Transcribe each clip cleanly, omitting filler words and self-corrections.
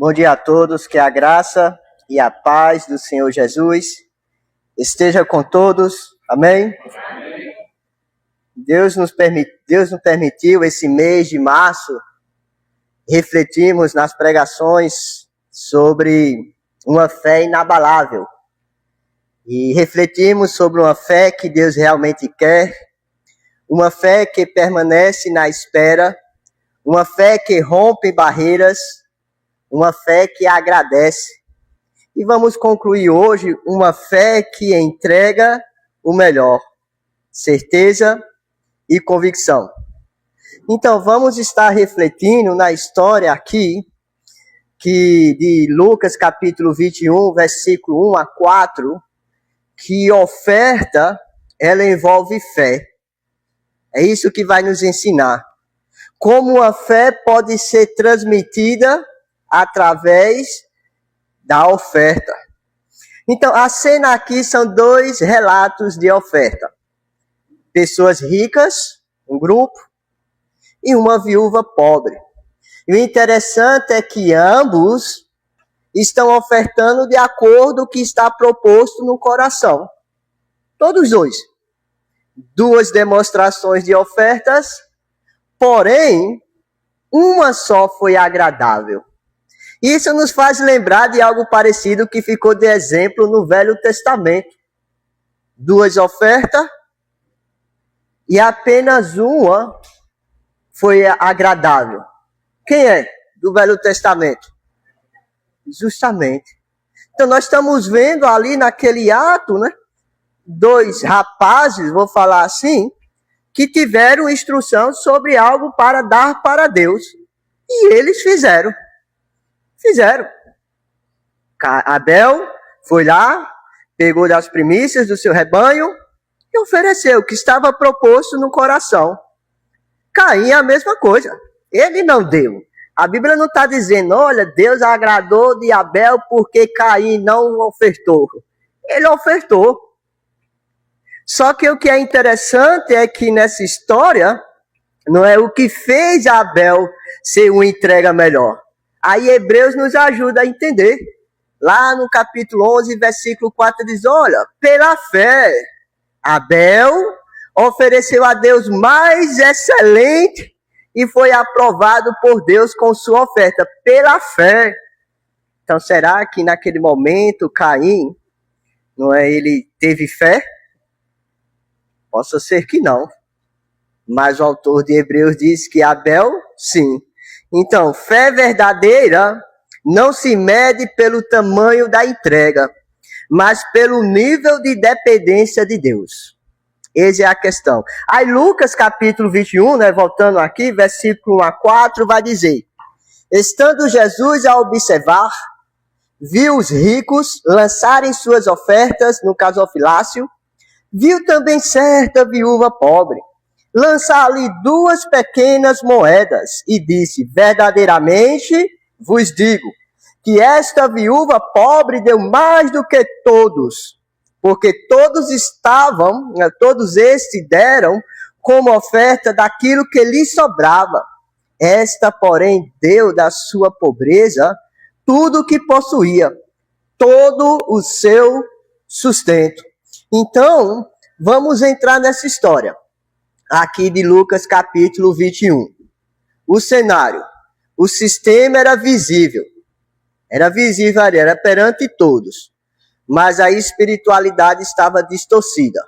Bom dia a todos, que a graça e a paz do Senhor Jesus esteja com todos, amém? Amém. Deus nos permitiu esse mês de março refletirmos nas pregações sobre uma fé inabalável e refletirmos sobre uma fé que Deus realmente quer, uma fé que permanece na espera, uma fé que rompe barreiras, uma fé que agradece. E vamos concluir hoje uma fé que entrega o melhor, certeza e convicção. Então vamos estar refletindo na história aqui, de Lucas capítulo 21, versículo 1 a 4, que oferta, ela envolve fé. É isso que vai nos ensinar. Como a fé pode ser transmitida através da oferta. Então, a cena aqui são dois relatos de oferta. Pessoas ricas, um grupo, e uma viúva pobre. E o interessante é que ambos estão ofertando de acordo com o que está proposto no coração. Todos dois. Duas demonstrações de ofertas, porém, uma só foi agradável. Isso nos faz lembrar de algo parecido que ficou de exemplo no Velho Testamento. Duas ofertas e apenas uma foi agradável. Quem é do Velho Testamento? Justamente. Então nós estamos vendo ali naquele ato, né? Dois rapazes, vou falar assim, que tiveram instrução sobre algo para dar para Deus. E eles fizeram. Abel foi lá, pegou das primícias do seu rebanho e ofereceu o que estava proposto no coração. Caim é a mesma coisa. Ele não deu. A Bíblia não está dizendo, olha, Deus agradou de Abel porque Caim não ofertou. Ele ofertou. Só que o que é interessante é que nessa história, não é o que fez Abel ser uma entrega melhor. Aí Hebreus nos ajuda a entender. Lá no capítulo 11, versículo 4, diz, olha, pela fé, Abel ofereceu a Deus mais excelente e foi aprovado por Deus com sua oferta, pela fé. Então, será que naquele momento Caim, não é, ele teve fé? Possa ser que não. Mas o autor de Hebreus diz que Abel, sim. Então, fé verdadeira não se mede pelo tamanho da entrega, mas pelo nível de dependência de Deus. Essa é a questão. Aí Lucas capítulo 21, né, voltando aqui, versículo 1 a 4, vai dizer, estando Jesus a observar, viu os ricos lançarem suas ofertas no gasofilácio, viu também certa viúva pobre lançar ali 2 pequenas moedas e disse, verdadeiramente vos digo, que esta viúva pobre deu mais do que todos, porque todos estes deram como oferta daquilo que lhe sobrava. Esta, porém, deu da sua pobreza tudo o que possuía, todo o seu sustento. Então, vamos entrar nessa história aqui de Lucas capítulo 21. O cenário, o sistema era visível ali, era perante todos, mas a espiritualidade estava distorcida,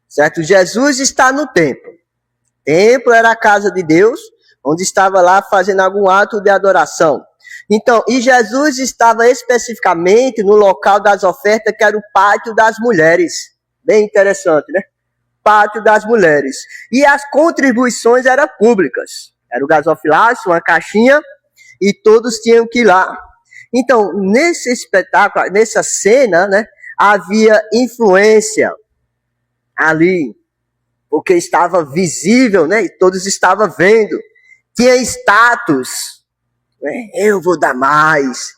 certo? Jesus está no templo. O templo era a casa de Deus, onde estava lá fazendo algum ato de adoração. Então, e Jesus estava especificamente no local das ofertas, que era o pátio das mulheres. Bem interessante, né? Pátio das mulheres. E as contribuições eram públicas. Era o gasofilácio, uma caixinha, e todos tinham que ir lá. Então, nesse espetáculo, nessa cena, né, havia influência ali, porque estava visível, né, e todos estavam vendo. Tinha status, né, eu vou dar mais.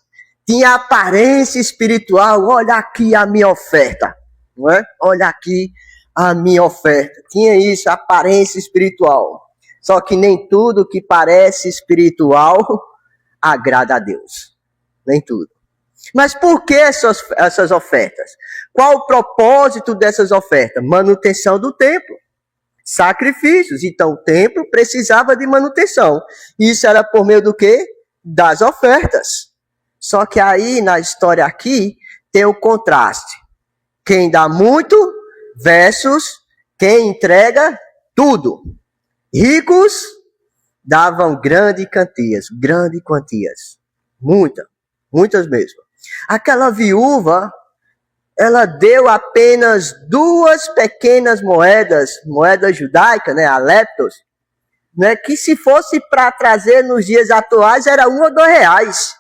Tinha aparência espiritual, olha aqui a minha oferta, não é? Olha aqui a minha oferta. Tinha isso, aparência espiritual. Só que nem tudo que parece espiritual agrada a Deus. nem tudo. Mas por que essas ofertas? Qual o propósito dessas ofertas? Manutenção do templo. Sacrifícios. Então o templo precisava de manutenção. Isso era por meio do quê? Das ofertas. Só que aí na história aqui tem o contraste. Quem dá muito versus quem entrega tudo. Ricos davam grandes quantias. Muitas mesmo. Aquela viúva, ela deu apenas 2 pequenas moedas judaicas, né, a leptos, né, que se fosse para trazer nos dias atuais era 1 ou 2 reais.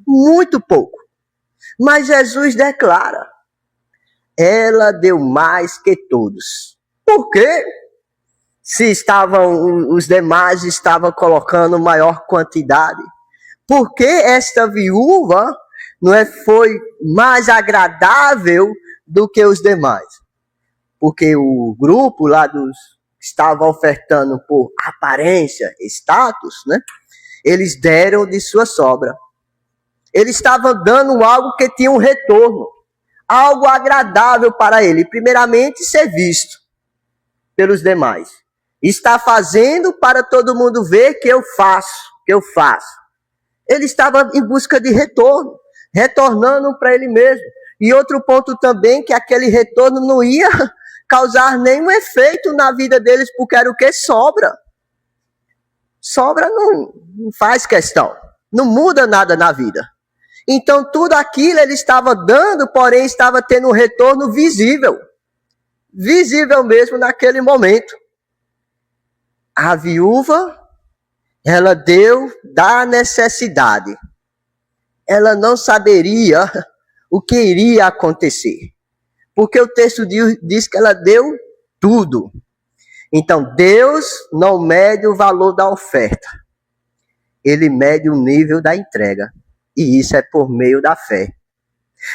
Muito pouco. Mas Jesus declara, ela deu mais que todos. Por quê? Se os demais estavam colocando maior quantidade. Porque esta viúva foi mais agradável do que os demais. Porque o grupo lá estava ofertando por aparência, status, né? Eles deram de sua sobra. Eles estavam dando algo que tinha um retorno. Algo agradável para ele. Primeiramente, ser visto pelos demais. Está fazendo para todo mundo ver que eu faço. Ele estava em busca de retorno. Retornando para ele mesmo. E outro ponto também, que aquele retorno não ia causar nenhum efeito na vida deles, porque era o que? Sobra. Sobra não faz questão. Não muda nada na vida. Então tudo aquilo ele estava dando, porém estava tendo um retorno visível. Visível mesmo naquele momento. A viúva, ela deu da necessidade. Ela não saberia o que iria acontecer. Porque o texto diz que ela deu tudo. Então, Deus não mede o valor da oferta. Ele mede o nível da entrega. E isso é por meio da fé.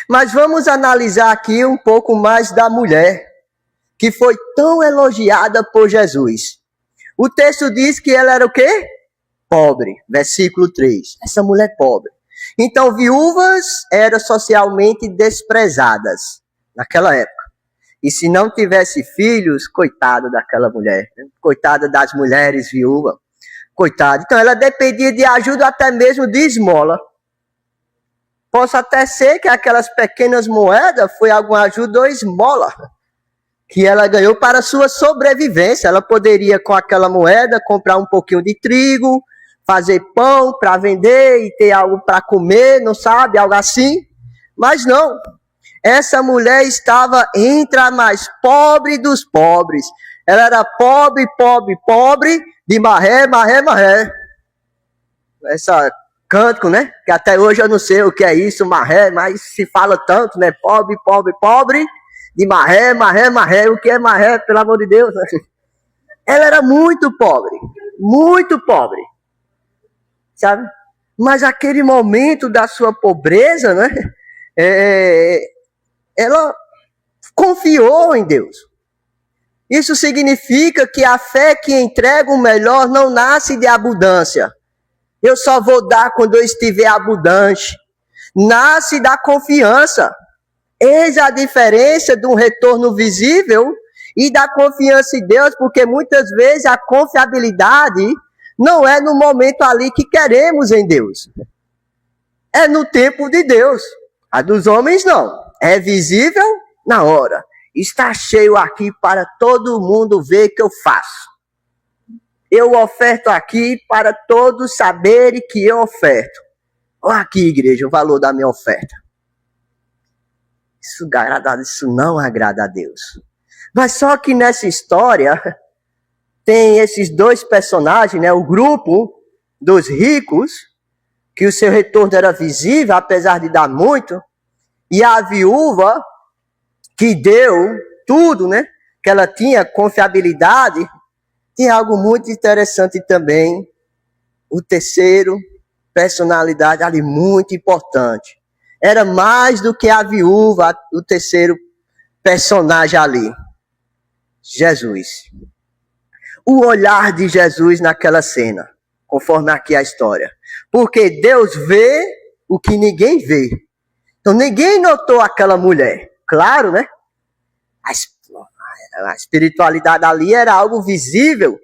Mas vamos analisar aqui um pouco mais da mulher, que foi tão elogiada por Jesus. O texto diz que ela era o quê? Pobre. Versículo 3. Essa mulher pobre. Então, viúvas eram socialmente desprezadas naquela época. E se não tivesse filhos, coitada daquela mulher. Coitada das mulheres viúvas. Coitada. Então, ela dependia de ajuda até mesmo de esmola. Posso até ser que aquelas pequenas moedas foi alguma ajuda ou esmola que ela ganhou para sua sobrevivência. Ela poderia, com aquela moeda, comprar um pouquinho de trigo, fazer pão para vender e ter algo para comer, não sabe? Algo assim. Mas não. Essa mulher estava entre a mais pobre dos pobres. Ela era pobre, de maré. Essa cântico, né? Que até hoje eu não sei o que é isso, maré, mas se fala tanto, né? Pobre, de maré. O que é maré, pelo amor de Deus? Ela era muito pobre, sabe? Mas aquele momento da sua pobreza, né? Ela confiou em Deus. Isso significa que a fé que entrega o melhor não nasce de abundância. Eu só vou dar quando eu estiver abundante. Nasce da confiança. Eis a diferença de um retorno visível e da confiança em Deus, porque muitas vezes a confiabilidade não é no momento ali que queremos em Deus. É no tempo de Deus. A dos homens não. É visível na hora. Está cheio aqui para todo mundo ver que eu faço. Eu oferto aqui para todos saberem que eu oferto. Olha aqui, igreja, o valor da minha oferta. Isso não agrada a Deus. Mas só que nessa história tem esses 2 personagens, né? O grupo dos ricos, que o seu retorno era visível, apesar de dar muito, e a viúva, que deu tudo, né? Que ela tinha confiabilidade. Tem algo muito interessante também. O terceiro personalidade ali muito importante. Era mais do que a viúva, o terceiro personagem ali. Jesus. O olhar de Jesus naquela cena, conforme aqui a história. Porque Deus vê o que ninguém vê. Então ninguém notou aquela mulher. Claro, né? A espiritualidade ali era algo visível.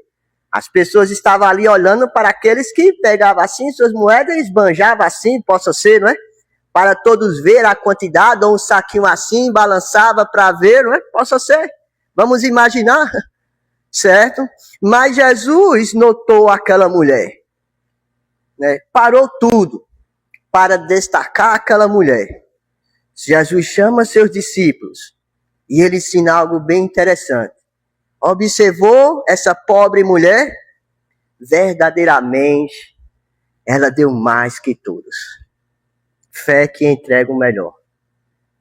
As pessoas estavam ali olhando para aqueles que pegavam assim suas moedas e esbanjavam assim, possa ser, não é? Para todos ver a quantidade, ou um saquinho assim, balançava para ver, não é? Possa ser. Vamos imaginar, certo? Mas Jesus notou aquela mulher, né? Parou tudo para destacar aquela mulher. Jesus chama seus discípulos e ele ensina algo bem interessante. Observou essa pobre mulher? Verdadeiramente, ela deu mais que todos. Fé que entrega o melhor.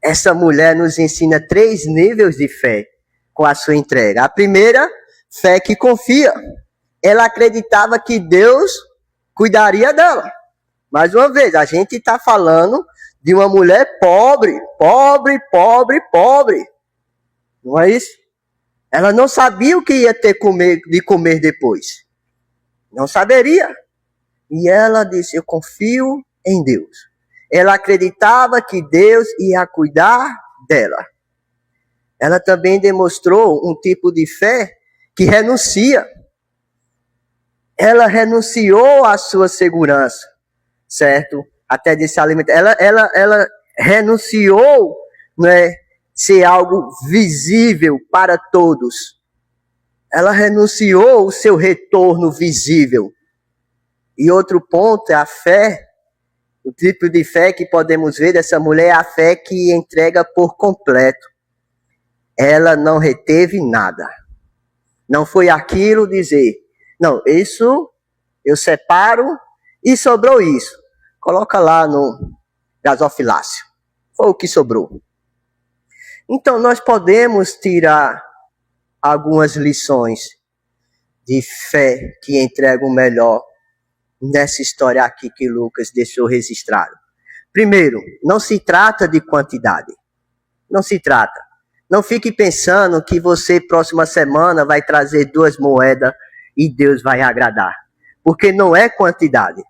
Essa mulher nos ensina 3 níveis de fé com a sua entrega. A primeira, fé que confia. Ela acreditava que Deus cuidaria dela. Mais uma vez, a gente está falando de uma mulher pobre. Não é isso? Ela não sabia o que ia ter de comer depois. Não saberia. E ela disse, eu confio em Deus. Ela acreditava que Deus ia cuidar dela. Ela também demonstrou um tipo de fé que renuncia. Ela renunciou à sua segurança, certo? Até de se alimentar. Ela renunciou, né, ser algo visível para todos. Ela renunciou o seu retorno visível. E outro ponto é a fé. O tipo de fé que podemos ver dessa mulher é a fé que entrega por completo. Ela não reteve nada. Não foi aquilo dizer, não, isso eu separo e sobrou isso. Coloca lá no gasofilácio. Foi o que sobrou. Então nós podemos tirar algumas lições de fé que entrega o melhor nessa história aqui que Lucas deixou registrado. Primeiro, não se trata de quantidade. Não se trata. Não fique pensando que você, próxima semana, vai trazer 2 moedas e Deus vai agradar. Porque não é quantidade.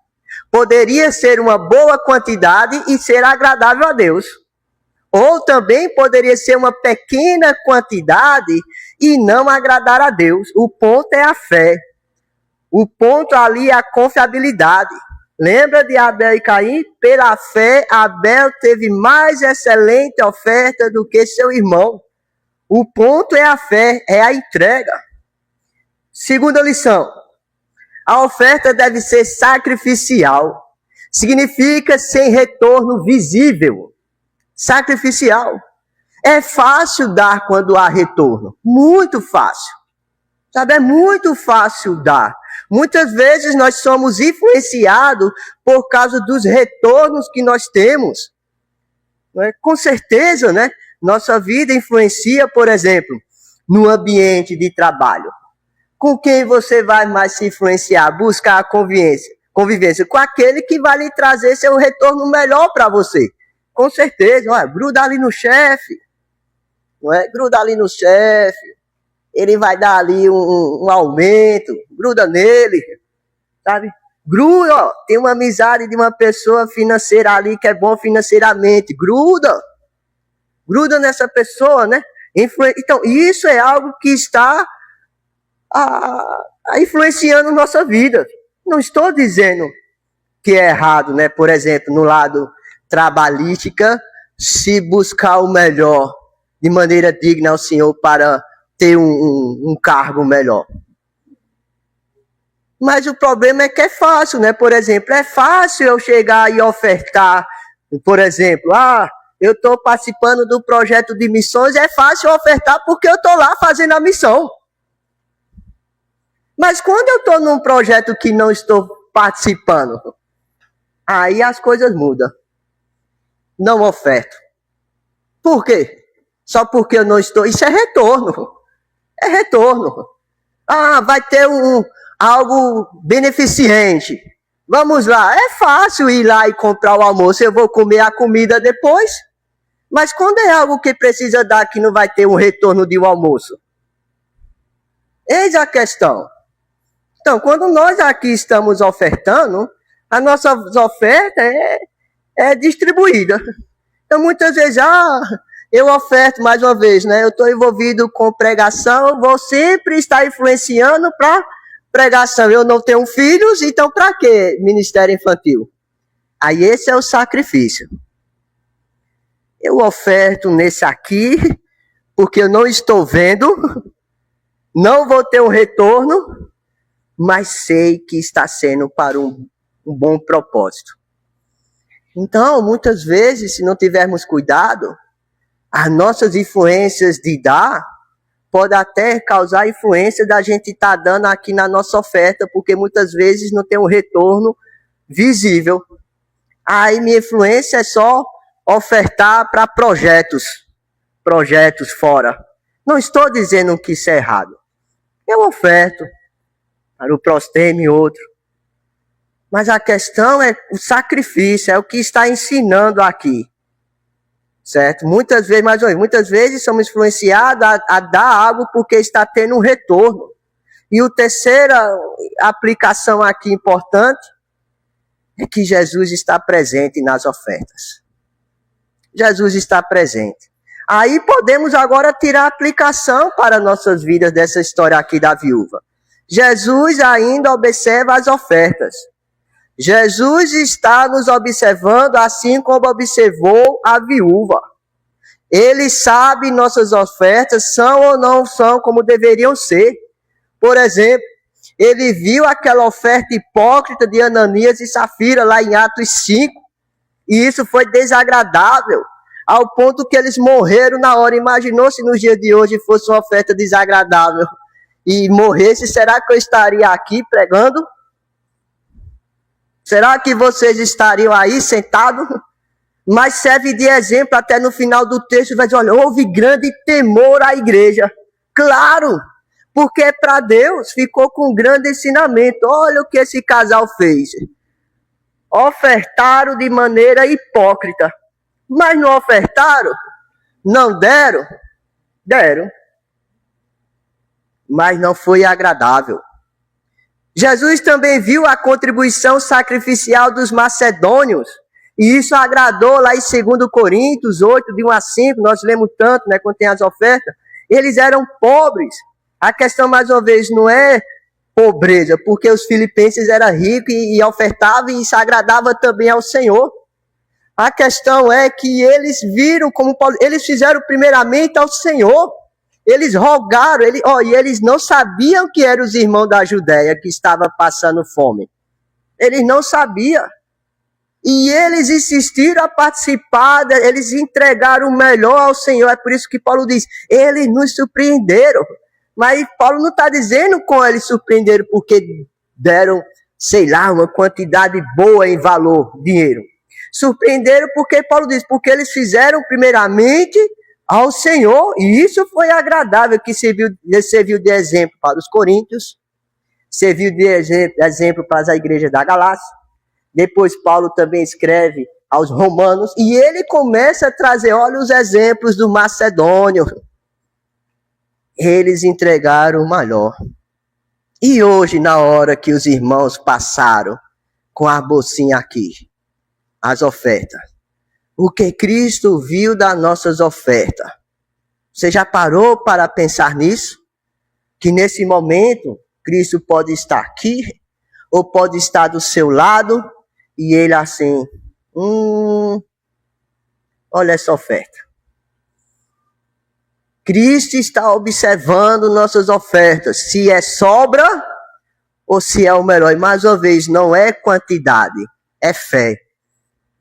Poderia ser uma boa quantidade e ser agradável a Deus. Ou também poderia ser uma pequena quantidade e não agradar a Deus. O ponto é a fé. O ponto ali é a confiabilidade. Lembra de Abel e Caim? Pela fé, Abel teve mais excelente oferta do que seu irmão. O ponto é a fé, é a entrega. Segunda lição. A oferta deve ser sacrificial. Significa sem retorno visível. Sacrificial. É fácil dar quando há retorno. Muito fácil. Sabe, é muito fácil dar. Muitas vezes nós somos influenciados por causa dos retornos que nós temos. Com certeza, né? Nossa vida influencia, por exemplo, no ambiente de trabalho. Com quem você vai mais se influenciar? Buscar a convivência com aquele que vai lhe trazer seu retorno melhor para você. Com certeza, olha, gruda ali no chefe. Não é? Gruda ali no chefe. Ele vai dar ali um aumento. Gruda nele. Sabe? Gruda, ó, tem uma amizade de uma pessoa financeira ali que é bom financeiramente. Gruda. Gruda nessa pessoa, né? Então, isso é algo que está influenciando nossa vida. Não estou dizendo que é errado, né? Por exemplo, no lado trabalhística, se buscar o melhor de maneira digna ao Senhor para ter um cargo melhor. Mas o problema é que é fácil, né? Por exemplo, é fácil eu chegar e ofertar, por exemplo, eu estou participando do projeto de missões, é fácil ofertar porque eu estou lá fazendo a missão. Mas quando eu estou num projeto que não estou participando, aí as coisas mudam. Não oferto. Por quê? Só porque eu não estou... Isso é retorno. É retorno. Vai ter algo beneficente. Vamos lá. É fácil ir lá e comprar o almoço. Eu vou comer a comida depois. Mas quando é algo que precisa dar que não vai ter um retorno de um almoço? Eis a questão. Então, quando nós aqui estamos ofertando, as nossas ofertas é distribuída. Então, muitas vezes, eu oferto, mais uma vez, né? Eu estou envolvido com pregação, eu vou sempre estar influenciando para pregação. Eu não tenho filhos, então para que ministério infantil? Aí esse é o sacrifício. Eu oferto nesse aqui, porque eu não estou vendo, não vou ter um retorno, mas sei que está sendo para um bom propósito. Então, muitas vezes, se não tivermos cuidado, as nossas influências de dar pode até causar influência da gente estar dando aqui na nossa oferta, porque muitas vezes não tem um retorno visível. Aí minha influência é só ofertar para projetos fora. Não estou dizendo que isso é errado. Eu oferto para o Prosteme e outro. Mas a questão é o sacrifício, é o que está ensinando aqui. Certo? Muitas vezes somos influenciados a dar algo porque está tendo um retorno. E a terceira aplicação aqui importante é que Jesus está presente nas ofertas. Jesus está presente. Aí podemos agora tirar a aplicação para nossas vidas dessa história aqui da viúva. Jesus ainda observa as ofertas. Jesus está nos observando assim como observou a viúva. Ele sabe nossas ofertas são ou não são como deveriam ser. Por exemplo, ele viu aquela oferta hipócrita de Ananias e Safira lá em Atos 5. E isso foi desagradável, ao ponto que eles morreram na hora. Imaginou se nos dias de hoje fosse uma oferta desagradável e morresse, será que eu estaria aqui pregando? Será que vocês estariam aí sentados? Mas serve de exemplo até no final do texto, vai dizer, olha, houve grande temor à igreja. Claro, porque para Deus ficou com grande ensinamento. Olha o que esse casal fez. Ofertaram de maneira hipócrita. Mas não ofertaram? Não deram? Deram. Mas não foi agradável. Jesus também viu a contribuição sacrificial dos macedônios. E isso agradou lá em 2 Coríntios 8, de 1 a 5. Nós lemos tanto, né, quando tem as ofertas. Eles eram pobres. A questão, mais uma vez, não é pobreza, porque os filipenses eram ricos e ofertavam e isso agradava também ao Senhor. A questão é que eles viram como Paulo, eles fizeram primeiramente ao Senhor. Eles rogaram, e eles não sabiam que eram os irmãos da Judéia que estavam passando fome. Eles não sabiam. E eles insistiram a participar, eles entregaram o melhor ao Senhor. É por isso que Paulo diz, eles nos surpreenderam. Mas Paulo não está dizendo como eles surpreenderam porque deram, sei lá, uma quantidade boa em valor, dinheiro. Surpreenderam porque Paulo diz, porque eles fizeram primeiramente ao Senhor, e isso foi agradável, que serviu de exemplo para os coríntios, serviu de exemplo para a igreja da Galácia. Depois Paulo também escreve aos romanos, e ele começa a trazer, olha os exemplos do macedônio. Eles entregaram o melhor. E hoje, na hora que os irmãos passaram com a bolsinha aqui, as ofertas, o que Cristo viu das nossas ofertas? Você já parou para pensar nisso? Que nesse momento, Cristo pode estar aqui, ou pode estar do seu lado, e ele assim, olha essa oferta. Cristo está observando nossas ofertas, se é sobra ou se é o melhor. E mais uma vez, não é quantidade, é fé.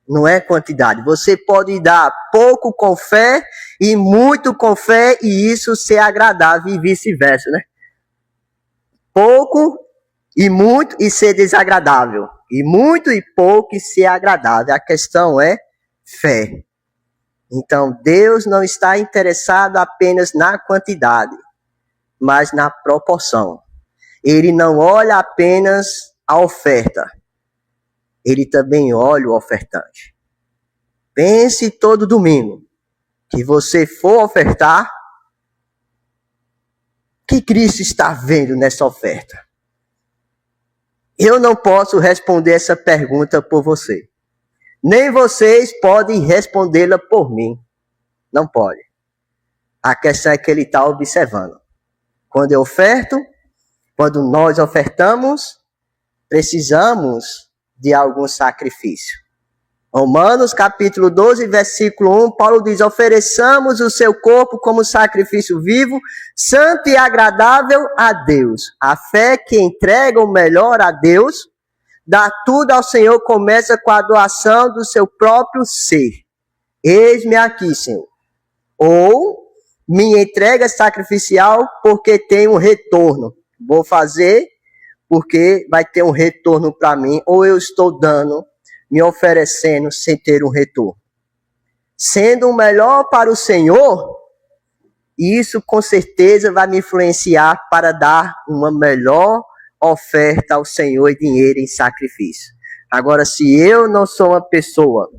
Não é quantidade. Você pode dar pouco com fé e muito com fé e isso ser agradável e vice-versa, né? Pouco e muito e ser desagradável. E muito e pouco e ser agradável. A questão é fé. Então, Deus não está interessado apenas na quantidade, mas na proporção. Ele não olha apenas a oferta. Ele também olha o ofertante. Pense todo domingo que você for ofertar, o que Cristo está vendo nessa oferta? Eu não posso responder essa pergunta por você. Nem vocês podem respondê-la por mim. Não pode. A questão é que ele está observando. Quando eu oferto, quando nós ofertamos, precisamos de algum sacrifício. Romanos capítulo 12, versículo 1, Paulo diz: ofereçamos o seu corpo como sacrifício vivo, santo e agradável a Deus. A fé que entrega o melhor a Deus, dá tudo ao Senhor, começa com a doação do seu próprio ser. Eis-me aqui, Senhor. Ou minha entrega sacrificial porque tem um retorno. Vou fazer porque vai ter um retorno para mim, ou eu estou dando, me oferecendo sem ter um retorno. Sendo o melhor para o Senhor, isso com certeza vai me influenciar para dar uma melhor oferta ao Senhor e dinheiro em sacrifício. Agora, se eu não sou uma pessoa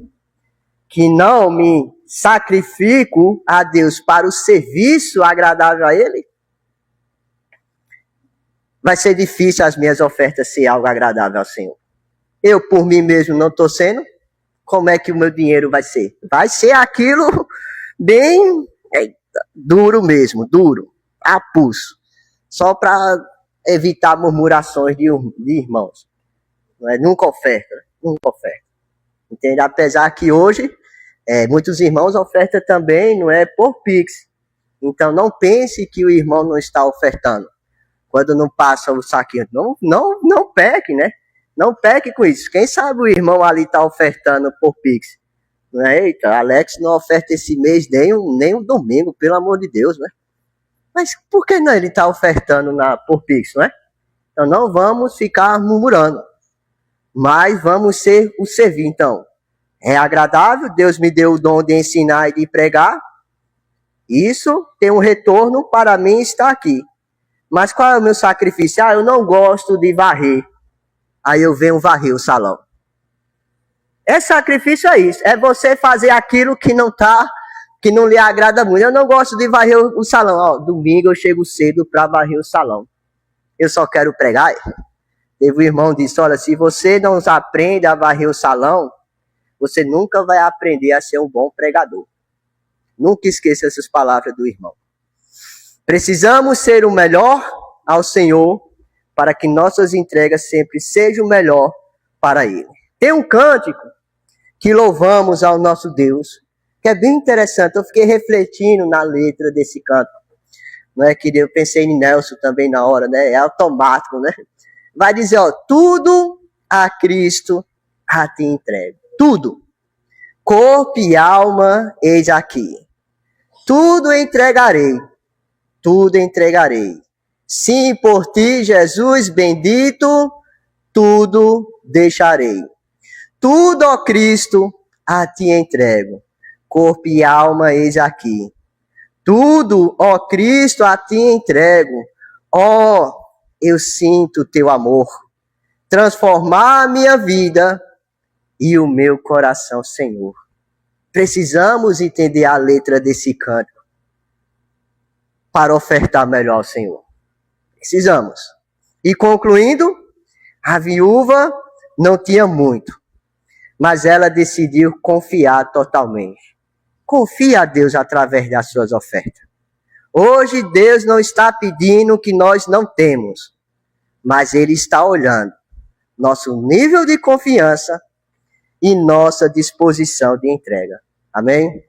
que não me sacrifico a Deus para o serviço agradável a Ele, vai ser difícil as minhas ofertas ser algo agradável ao Senhor. Eu, por mim mesmo, não estou sendo. Como é que o meu dinheiro vai ser? Vai ser aquilo bem duro mesmo, duro, a pulso. Só para evitar murmurações de irmãos. Não é? Nunca oferta. Entende? Apesar que hoje, muitos irmãos ofertam também, não é por Pix. Então, não pense que o irmão não está ofertando. Quando não passa o saquinho, não peque, né? Não peque com isso. Quem sabe o irmão ali está ofertando por Pix. Não é? Eita, Alex não oferta esse mês nem um domingo, pelo amor de Deus, né? Mas por que não ele está ofertando por Pix, não é? Então não vamos ficar murmurando, mas vamos o servir. Então, é agradável, Deus me deu o dom de ensinar e de pregar. Isso tem um retorno para mim estar aqui. Mas qual é o meu sacrifício? Eu não gosto de varrer. Aí eu venho varrer o salão. Sacrifício é isso. É você fazer aquilo que não lhe agrada muito. Eu não gosto de varrer o salão. Domingo eu chego cedo para varrer o salão. Eu só quero pregar. Teve um irmão que disse: olha, se você não aprende a varrer o salão, você nunca vai aprender a ser um bom pregador. Nunca esqueça essas palavras do irmão. Precisamos ser o melhor ao Senhor para que nossas entregas sempre sejam o melhor para Ele. Tem um cântico que louvamos ao nosso Deus, que é bem interessante. Eu fiquei refletindo na letra desse canto. Não é que eu pensei em Nelson também na hora, né? É automático, né? Vai dizer, tudo a Cristo a ti entrego. Tudo. Corpo e alma, eis aqui. Tudo entregarei. Tudo entregarei. Sim, por ti, Jesus bendito, tudo deixarei. Tudo, ó Cristo, a ti entrego. Corpo e alma, eis aqui. Tudo, ó Cristo, a ti entrego. Eu sinto teu amor. Transformar a minha vida e o meu coração, Senhor. Precisamos entender a letra desse canto para ofertar melhor ao Senhor. Precisamos. E concluindo, a viúva não tinha muito, mas ela decidiu confiar totalmente. Confia a Deus através das suas ofertas. Hoje Deus não está pedindo o que nós não temos, mas Ele está olhando nosso nível de confiança e nossa disposição de entrega. Amém?